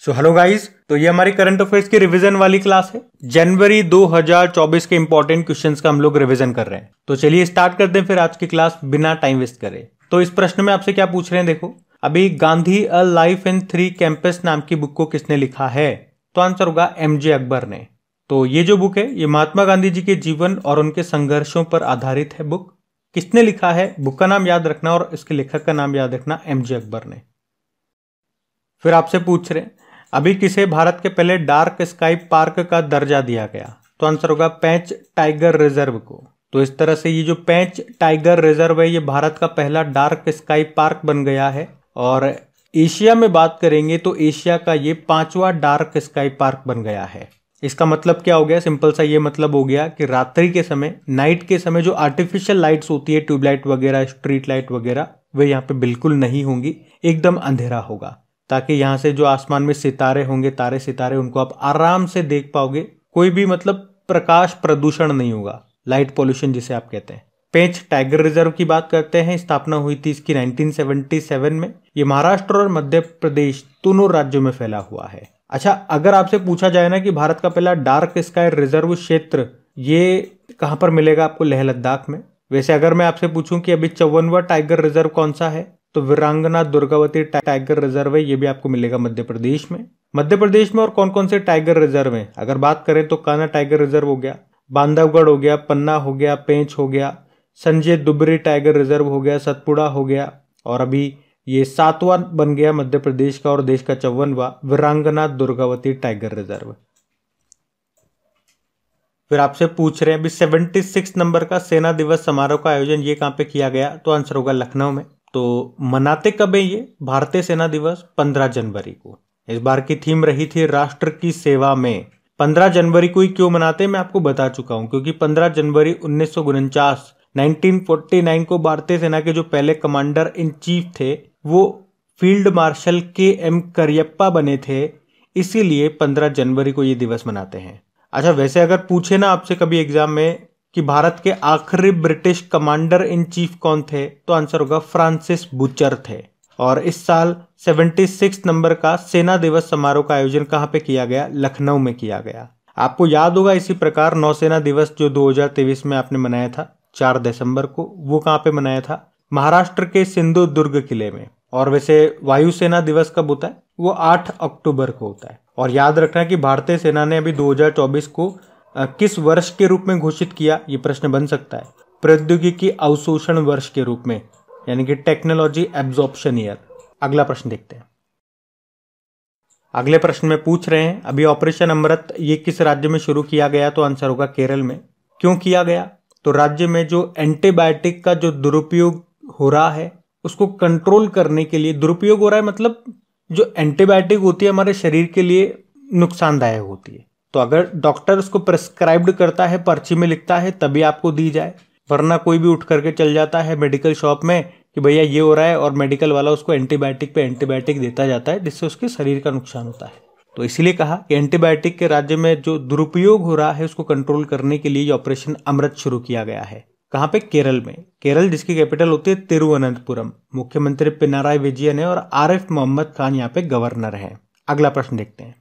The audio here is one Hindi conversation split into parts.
हेलो गाइस, तो ये हमारी करंट अफेयर्स की रिवीजन वाली क्लास है। जनवरी 2024 के इंपॉर्टेंट क्वेश्चंस का हम लोग रिवीजन कर रहे हैं। तो चलिए स्टार्ट करते हैं फिर आज की क्लास बिना टाइम वेस्ट करे। तो इस प्रश्न में आपसे क्या पूछ रहे हैं, देखो अभी Gandhi a life in 3 campus नाम की बुक को किसने लिखा है? तो आंसर होगा एमजे अकबर ने। तो ये जो बुक है ये महात्मा गांधी जी के जीवन और उनके संघर्षों पर आधारित है। बुक किसने लिखा है, बुक का नाम याद रखना और इसके लेखक का नाम याद रखना, एमजे अकबर ने। फिर आपसे पूछ रहे हैं अभी किसे भारत के पहले डार्क स्काई पार्क का दर्जा दिया गया? तो आंसर होगा पेंच टाइगर रिजर्व को। तो इस तरह से ये जो पेंच टाइगर रिजर्व है ये भारत का पहला डार्क स्काई पार्क बन गया है। और एशिया में बात करेंगे तो एशिया का ये 5वां डार्क स्काई पार्क बन गया है। इसका मतलब क्या हो गया, सिंपल सा ये मतलब हो गया कि रात्रि के समय, नाइट के समय जो आर्टिफिशियल लाइट्स होती है, ट्यूबलाइट वगैरह, स्ट्रीट लाइट वगैरह, वे यहाँ पे बिल्कुल नहीं होंगी, एकदम अंधेरा होगा, ताकि यहाँ से जो आसमान में सितारे होंगे, तारे सितारे, उनको आप आराम से देख पाओगे। कोई भी मतलब प्रकाश प्रदूषण नहीं होगा, लाइट पॉल्यूशन जिसे आप कहते हैं। पेंच टाइगर रिजर्व की बात करते हैं, स्थापना हुई थी इसकी 1977 में। ये महाराष्ट्र और मध्य प्रदेश दोनों राज्यों में फैला हुआ है। अच्छा, अगर आपसे पूछा जाए ना कि भारत का पहला डार्क स्काई रिजर्व क्षेत्र ये कहाँ पर मिलेगा आपको? लेह लद्दाख में। वैसे अगर मैं आपसे पूछूं कि अभी 54वां टाइगर रिजर्व कौन सा है, तो वीरांगना दुर्गावती टाइगर रिजर्व है, ये भी आपको मिलेगा मध्य प्रदेश में। मध्य प्रदेश में और कौन कौन से टाइगर रिजर्व हैं अगर बात करें तो कान्हा टाइगर रिजर्व हो गया, बांधवगढ़ हो गया, पन्ना हो गया, पेंच हो गया, संजय दुबरी टाइगर रिजर्व हो गया, सतपुड़ा हो गया, और अभी ये 7वां बन गया मध्य प्रदेश का और देश का 54वां वीरांगना दुर्गावती टाइगर रिजर्व। फिर आपसे पूछ रहे हैं अभी 76 नंबर का सेना दिवस समारोह का आयोजन ये कहाँ पे किया गया? तो आंसर होगा लखनऊ में। तो मनाते कब है ये भारतीय सेना दिवस? 15 जनवरी को। इस बार की थीम रही थी राष्ट्र की सेवा में। 15 जनवरी को ही क्यों मनाते हैं मैं आपको बता चुका हूं, क्योंकि 15 जनवरी 1949 को भारतीय सेना के जो पहले कमांडर इन चीफ थे वो फील्ड मार्शल KM करियप्पा बने थे, इसीलिए 15 जनवरी को ये दिवस मनाते हैं। अच्छा, वैसे अगर पूछे ना आपसे कभी एग्जाम में कि भारत के आखिरी ब्रिटिश कमांडर इन चीफ कौन थे, तो आंसर होगा फ्रांसिस बुचर थे। और इस साल 76 नंबर का सेना दिवस समारोह का आयोजन कहाँ पे किया गया? लखनऊ में किया गया। आपको याद होगा इसी प्रकार नौसेना दिवस जो 2023 में आपने मनाया था 4 दिसंबर को, वो कहाँ पे मनाया था? महाराष्ट्र के सिंधु दुर्ग किले में। और वैसे वायुसेना दिवस कब होता है? वो 8 अक्टूबर को होता है। और याद रखना कि भारतीय सेना ने अभी 2024 को किस वर्ष के रूप में घोषित किया, ये प्रश्न बन सकता है। प्रौद्योगिकी अवशोषण वर्ष के रूप में, यानी कि टेक्नोलॉजी एब्जॉर्प्शन ईयर। अगला प्रश्न देखते हैं। अगले प्रश्न में पूछ रहे हैं अभी ऑपरेशन अमृत ये किस राज्य में शुरू किया गया? तो आंसर होगा केरल में। क्यों किया गया? तो राज्य में जो एंटीबायोटिक का जो दुरुपयोग हो रहा है उसको कंट्रोल करने के लिए, दुरुपयोग हो रहा है मतलब जो एंटीबायोटिक होती है हमारे शरीर के लिए नुकसानदायक होती है, तो अगर डॉक्टर उसको प्रेस्क्राइब्ड करता है, पर्ची में लिखता है, तभी आपको दी जाए, वरना कोई भी उठ करके चल जाता है मेडिकल शॉप में कि भैया ये हो रहा है, और मेडिकल वाला उसको एंटीबायोटिक पे एंटीबायोटिक देता जाता है, जिससे उसके शरीर का नुकसान होता है। तो इसीलिए कहा कि एंटीबायोटिक के राज्य में जो दुरुपयोग हो रहा है उसको कंट्रोल करने के लिए ये ऑपरेशन अमृत शुरू किया गया है। कहाँ पे? केरल में। केरल जिसकी कैपिटल होती है तिरुवनंतपुरम। मुख्यमंत्री पिनाराई विजयन है और आरिफ मोहम्मद खान यहाँ पे गवर्नर है। अगला प्रश्न देखते हैं।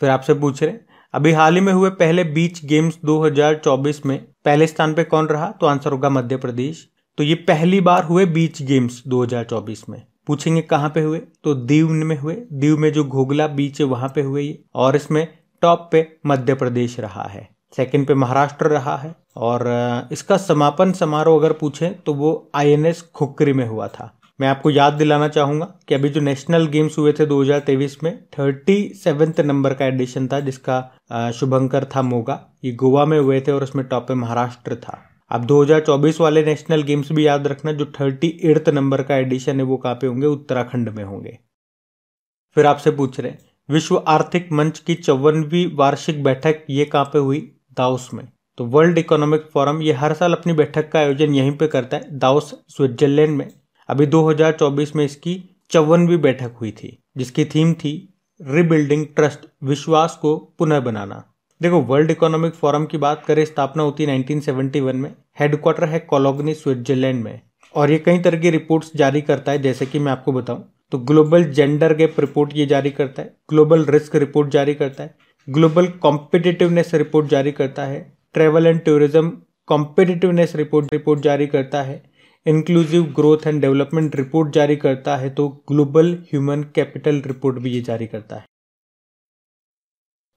फिर आपसे पूछ रहे अभी हाल ही में हुए पहले बीच गेम्स 2024 में पहले स्थान पे कौन रहा? तो आंसर होगा मध्य प्रदेश। तो ये पहली बार हुए बीच गेम्स 2024 में। पूछेंगे कहाँ पे हुए? तो दीव में हुए। दीव में जो घोघला बीच है वहां पे हुए ये, और इसमें टॉप पे मध्य प्रदेश रहा है, सेकंड पे महाराष्ट्र रहा है, और इसका समापन समारोह अगर पूछे तो वो INS खुक्री में हुआ था। मैं आपको याद दिलाना चाहूंगा कि अभी जो नेशनल गेम्स हुए थे 2023 में 37 नंबर का एडिशन था, जिसका शुभंकर था मोगा। ये गोवा में हुए थे और उसमें टॉप पे महाराष्ट्र था। अब 2024 वाले नेशनल गेम्स भी याद रखना, जो 38 नंबर का एडिशन है वो कहाँ पे होंगे? उत्तराखंड में होंगे। फिर आपसे पूछ रहे विश्व आर्थिक मंच की 54वीं वार्षिक बैठक ये कहाँ पे हुई? दाओस में। तो वर्ल्ड इकोनॉमिक फोरम ये हर साल अपनी बैठक का आयोजन यहीं पे करता है, दाओस स्विट्जरलैंड में। अभी 2024 में इसकी 54वीं बैठक हुई थी, जिसकी थीम थी रिबिल्डिंग ट्रस्ट, विश्वास को पुनः बनाना। देखो, वर्ल्ड इकोनॉमिक फोरम की बात करें, स्थापना होती है 1971 में, हेडक्वार्टर है कोलोगनी स्विट्जरलैंड में, और ये कई तरह की रिपोर्ट्स जारी करता है। जैसे कि मैं आपको बताऊं तो ग्लोबल जेंडर गैप रिपोर्ट ये जारी करता है, ग्लोबल रिस्क रिपोर्ट जारी करता है, ग्लोबल कॉम्पिटिटिवनेस रिपोर्ट जारी करता है, travel and tourism competitiveness report जारी करता है, inclusive growth and development report जारी करता है, तो ग्लोबल ह्यूमन कैपिटल रिपोर्ट भी ये जारी करता है।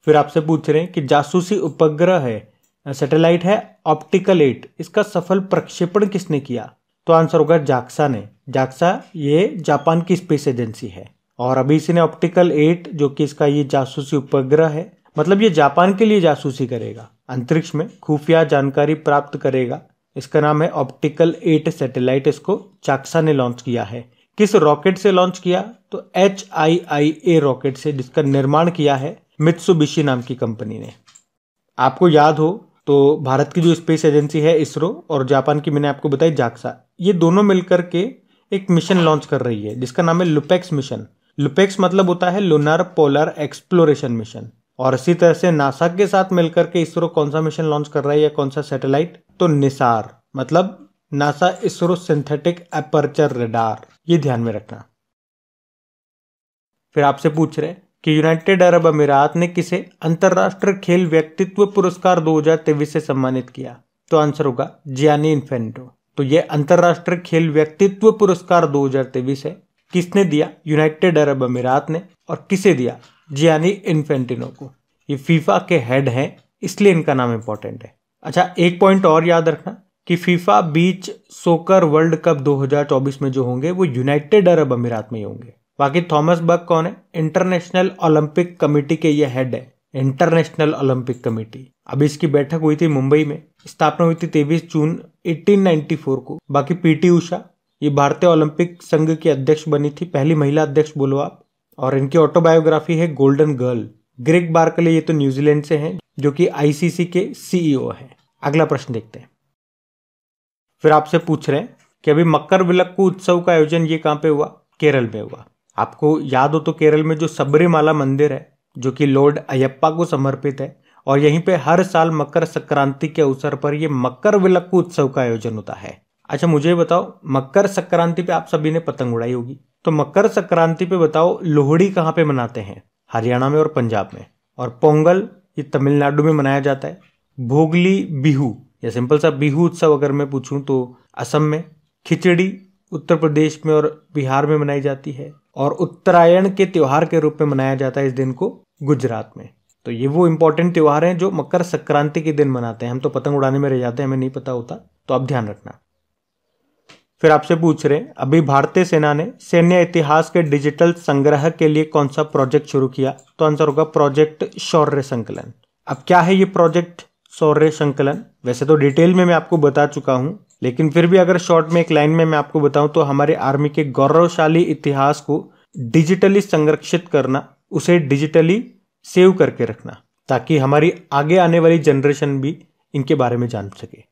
फिर आपसे पूछ रहे हैं कि जासूसी उपग्रह है, सैटेलाइट है ऑप्टिकल 8, इसका सफल प्रक्षेपण किसने किया? तो आंसर होगा जाक्सा ने। जाक्सा ये जापान की स्पेस एजेंसी है और अभी इसी ने ऑप्टिकल 8 जो कि इसका ये जासूसी उपग्रह है, मतलब ये जापान के लिए जासूसी करेगा, अंतरिक्ष में खुफिया जानकारी प्राप्त करेगा। इसका नाम है ऑप्टिकल 8 सैटेलाइट, इसको जाक्सा ने लॉन्च किया है। किस रॉकेट से लॉन्च किया? तो HIIA रॉकेट से, जिसका निर्माण किया है मित्सुबिशी नाम की कंपनी ने। आपको याद हो तो भारत की जो स्पेस एजेंसी है इसरो और जापान की मैंने आपको बताई जाक्सा, ये दोनों मिलकर के एक मिशन लॉन्च कर रही है जिसका नाम है लुपेक्स मिशन। लुपेक्स मतलब होता है लूनार पोलर एक्सप्लोरेशन मिशन। और इसी तरह से नासा के साथ मिलकर के इसरो कौन सा मिशन लॉन्च कर रहा है या कौन सा सैटेलाइट? तो निसार, मतलब NASA ISRO synthetic aperture radar, ये ध्यान में रखना। फिर आपसे पूछ रहे कि यूनाइटेड अरब अमीरात ने किसे अंतरराष्ट्रीय खेल व्यक्तित्व पुरस्कार 2023 से सम्मानित किया? तो आंसर होगा जियानी इन्फेंटो। तो ये अंतरराष्ट्रीय खेल व्यक्तित्व पुरस्कार 2023 है, किसने दिया? यूनाइटेड अरब अमीरात ने। और किसे दिया? जियानी इन्फेंटिनो को। ये फीफा के हेड हैं, इसलिए इनका नाम इंपॉर्टेंट है। अच्छा, एक पॉइंट और याद रखना कि फीफा बीच सोकर वर्ल्ड कप 2024 में जो होंगे वो यूनाइटेड अरब अमीरात में ही होंगे। बाकी थॉमस बक कौन है? इंटरनेशनल ओलंपिक कमेटी के ये हेड है, इंटरनेशनल ओलंपिक कमेटी। अभी इसकी बैठक हुई थी मुंबई में, स्थापना हुई थी 23 जून 1894 को। बाकी पीटी उषा ये भारतीय ओलंपिक संघ की अध्यक्ष बनी थी, पहली महिला अध्यक्ष बोलो आप। और इनकी ऑटोबायोग्राफी है गोल्डन गर्ल। ग्रेग बार्कले ये तो न्यूजीलैंड से हैं, जो कि आईसीसी के सीईओ हैं। अगला प्रश्न देखते हैं। फिर आपसे पूछ रहे हैं कि अभी मकर विलक्कू उत्सव का आयोजन ये कहां पे हुआ? केरल में हुआ। आपको याद हो तो केरल में जो सबरीमाला मंदिर है जो कि लॉर्ड अयप्पा को समर्पित है, और यहीं पे हर साल मकर संक्रांति के अवसर पर ये मकर विलक्कू उत्सव का आयोजन होता है। अच्छा, मुझे बताओ मकर संक्रांति पे आप सभी ने पतंग उड़ाई होगी, तो मकर संक्रांति पे बताओ लोहड़ी कहाँ पे मनाते हैं? हरियाणा में और पंजाब में। और पोंगल ये तमिलनाडु में मनाया जाता है। भोगली बिहू या सिंपल सा बिहू उत्सव अगर मैं पूछूं तो असम में। खिचड़ी उत्तर प्रदेश में और बिहार में मनाई जाती है। और उत्तरायण के त्योहार के रूप में मनाया जाता है इस दिन को गुजरात में। तो ये वो इंपॉर्टेंट त्योहार हैं जो मकर संक्रांति के दिन मनाते हैं। हम तो पतंग उड़ाने में रह जाते हैं, हमें नहीं पता होता, तो आप ध्यान रखना। फिर आपसे पूछ रहे हैं अभी भारतीय सेना ने सैन्य इतिहास के डिजिटल संग्रह के लिए कौन सा प्रोजेक्ट शुरू किया? तो आंसर होगा प्रोजेक्ट शौर्य संकलन। अब क्या है ये प्रोजेक्ट शौर्य संकलन? वैसे तो डिटेल में मैं आपको बता चुका हूं, लेकिन फिर भी अगर शॉर्ट में एक लाइन में मैं आपको बताऊं तो हमारे आर्मी के गौरवशाली इतिहास को डिजिटली संरक्षित करना, उसे डिजिटली सेव करके रखना, ताकि हमारी आगे आने वाली जनरेशन भी इनके बारे में जान सके।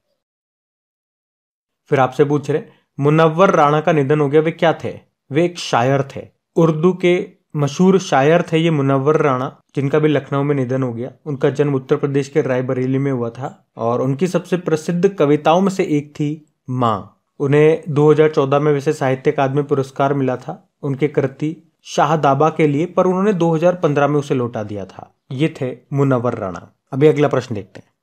फिर आपसे पूछ रहे मुनव्वर राणा का निधन हो गया, वे क्या थे? वे एक शायर थे, उर्दू के मशहूर शायर थे ये मुनव्वर राणा, जिनका भी लखनऊ में निधन हो गया। उनका जन्म उत्तर प्रदेश के रायबरेली में हुआ था और उनकी सबसे प्रसिद्ध कविताओं में से एक थी माँ। उन्हें 2014 में वैसे साहित्य अकादमी पुरस्कार मिला था उनके कृति शाहदाबा के लिए, पर उन्होंने 2015 में उसे लौटा दिया था। ये थे मुनव्वर राणा। अभी अगला प्रश्न देखते हैं।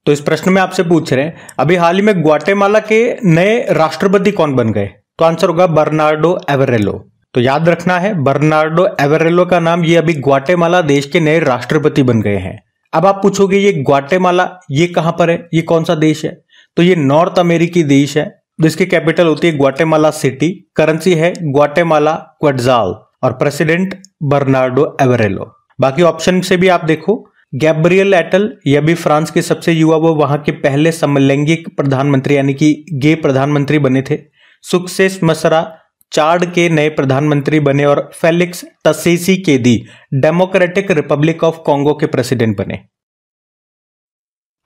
तो इस प्रश्न में आपसे पूछ रहे हैं अभी हाल ही में ग्वाटेमाला के नए राष्ट्रपति कौन बन गए? तो आंसर होगा बर्नार्डो एवरेलो। तो याद रखना है बर्नार्डो एवरेलो का नाम, ये अभी ग्वाटेमाला देश के नए राष्ट्रपति बन गए हैं। अब आप पूछोगे ये ग्वाटेमाला ये कहां पर है, ये कौन सा देश है? तो ये नॉर्थ अमेरिकी देश है जिसकी कैपिटल होती है ग्वाटेमाला सिटी, करेंसी है ग्वाटेमाला क्वेट्जाल और प्रेसिडेंट बर्नार्डो एवरेलो। बाकी ऑप्शन से भी आप देखो, गैब्रियल एटल, यह भी फ्रांस के सबसे युवा वो वहां के पहले समलैंगिक प्रधानमंत्री यानी कि गे प्रधानमंत्री बने थे। सुक्सेस मसरा चाड के नए प्रधानमंत्री बने और Felix Tshisekedi Democratic Republic of Congo के प्रेसिडेंट बने।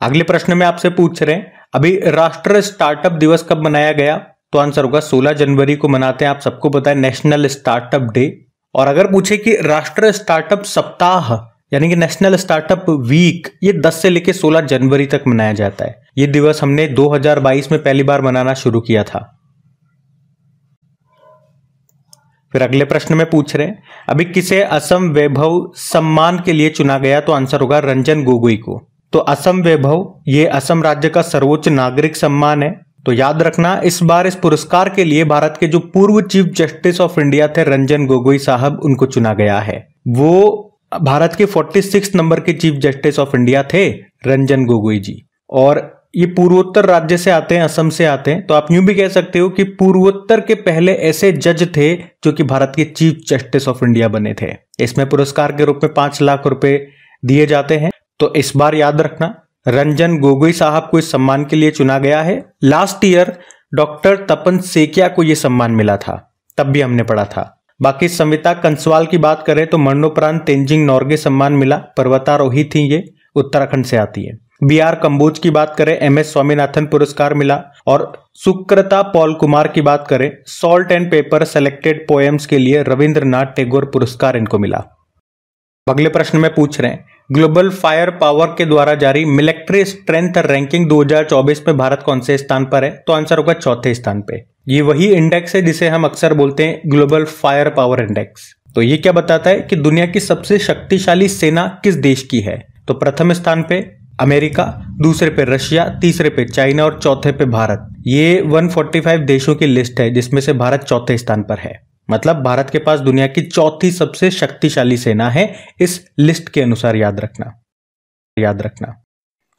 अगले प्रश्न में आपसे पूछ रहे हैं अभी राष्ट्रीय स्टार्टअप दिवस कब मनाया गया? तो आंसर होगा 16 जनवरी को मनाते हैं, आप सबको पता है, नेशनल स्टार्टअप डे। और अगर पूछे कि राष्ट्रीय स्टार्टअप सप्ताह यानी कि नेशनल स्टार्टअप वीक, ये 10 से लेकर 16 जनवरी तक मनाया जाता है। ये दिवस हमने 2022 में पहली बार मनाना शुरू किया था। फिर अगले प्रश्न में पूछ रहे हैं अभी किसे असम वैभव सम्मान के लिए चुना गया, तो आंसर होगा रंजन गोगोई को। तो असम वैभव ये असम राज्य का सर्वोच्च नागरिक सम्मान है। तो याद रखना इस बार इस पुरस्कार के लिए भारत के जो पूर्व चीफ जस्टिस ऑफ इंडिया थे रंजन गोगोई साहब, उनको चुना गया है। वो भारत के 46 नंबर के चीफ जस्टिस ऑफ इंडिया थे रंजन गोगोई जी, और ये पूर्वोत्तर राज्य से आते हैं, असम से आते हैं। तो आप यूं भी कह सकते हो कि पूर्वोत्तर के पहले ऐसे जज थे जो कि भारत के चीफ जस्टिस ऑफ इंडिया बने थे। इसमें पुरस्कार के रूप में 5 लाख रुपए दिए जाते हैं। तो इस बार याद रखना रंजन गोगोई साहब को इस सम्मान के लिए चुना गया है। लास्ट ईयर डॉक्टर तपन सेकिया को यह सम्मान मिला था, तब भी हमने पढ़ा था। बाकी संविता कंसवाल की बात करें तो मरणोपरांत तेंजिंग नोर्गे सम्मान मिला, पर्वतारोही थी, ये उत्तराखंड से आती है। बी.आर. कंबोज की बात करें एम.एस. स्वामीनाथन पुरस्कार मिला, और सुकृता पॉल कुमार की बात करें salt and paper selected poems के लिए रविंद्रनाथ टैगोर पुरस्कार इनको मिला। अगले प्रश्न में पूछ रहे हैं ग्लोबल फायर पावर के द्वारा जारी मिलिट्री स्ट्रेंथ रैंकिंग 2024 में भारत कौन से स्थान पर है, तो आंसर होगा चौथे स्थान पे। ये वही इंडेक्स है जिसे हम अक्सर बोलते हैं ग्लोबल फायर पावर इंडेक्स। तो ये क्या बताता है कि दुनिया की सबसे शक्तिशाली सेना किस देश की है। तो प्रथम स्थान पे अमेरिका, दूसरे पे रशिया, तीसरे पे चाइना और चौथे पे भारत। ये 145 देशों की लिस्ट है जिसमें से भारत चौथे स्थान पर है। मतलब भारत के पास दुनिया की चौथी सबसे शक्तिशाली सेना है इस लिस्ट के अनुसार, याद रखना।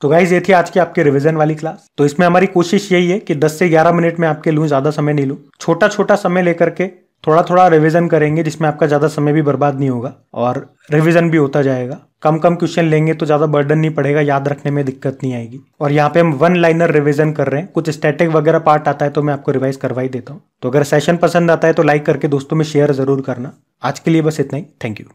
तो गाइज ये थी आज की आपके रिवीजन वाली क्लास। तो इसमें हमारी कोशिश यही है कि 10 से 11 मिनट में आपके लूँ, ज्यादा समय नहीं लूँ। छोटा छोटा समय लेकर के थोड़ा थोड़ा रिवीजन करेंगे जिसमें आपका ज्यादा समय भी बर्बाद नहीं होगा और रिवीजन भी होता जाएगा। कम कम क्वेश्चन लेंगे तो ज्यादा बर्डन नहीं पड़ेगा, याद रखने में दिक्कत नहीं आएगी। और यहाँ पे हम 1 लाइनर रिवीजन कर रहे हैं। कुछ स्टैटिक वगैरह पार्ट आता है तो मैं आपको रिवाइज करवा ही देता हूँ। तो अगर सेशन पसंद आता है तो लाइक करके दोस्तों में शेयर जरूर करना। आज के लिए बस इतना ही। Thank you.